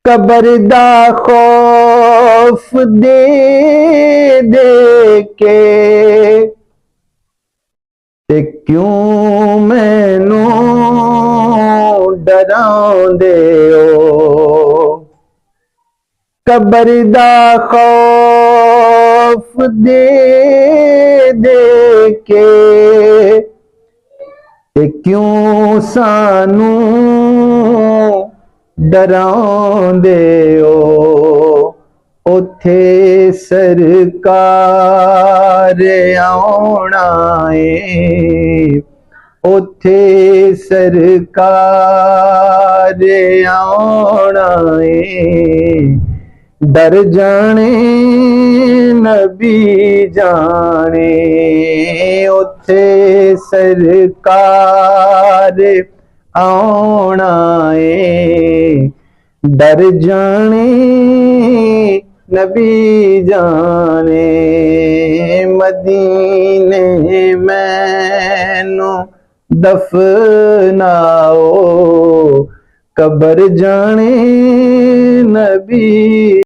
Cover दा खौफ दे दे के ते क्यों मैनू डरांदे हो। कबर दा खौफ दे दे के ते क्यों सानू डरांदे हो। उथे सरकार आउणा है, उथे सरकार आउणा है। डर जाने नबी जाने, उथे सरकार आउणा है। डर जाने नबी जाने। मदीने मैनू दफनाओ, कबर जाने नबी